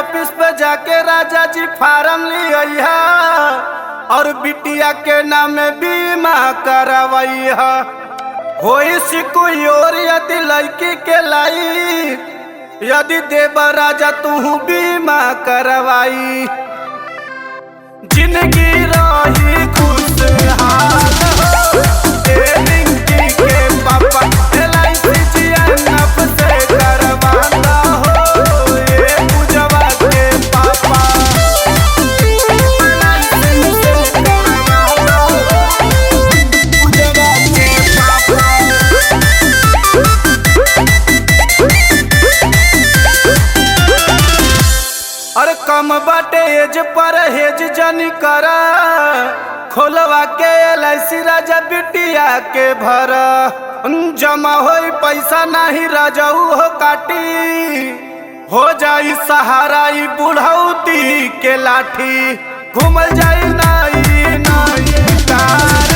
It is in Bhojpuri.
ऑफिस पे जाके राजा जी फार्म लिया और बिटिया के नाम बीमा करवैया। होई सिक्योर यदि लड़की के लाई, यदि देव राजा तू बीमा करवाई, जिंदगी रही खुशहाल हो। रिंकी के पापा LIC GNF से करवाना हो, ये पूजवा के पापा LIC से करवाना हो, पूजवा के पापा। अरे कम बाटे एज पर हेज जनी करा, खोलवा के LIC राजा बिटिया के भरा। जमा होई पैसा नहीं राजाऊ हो काटी, हो जाई सहारा ई बुढ़ौती के लाठी। घूमल जाई नाई नाई कार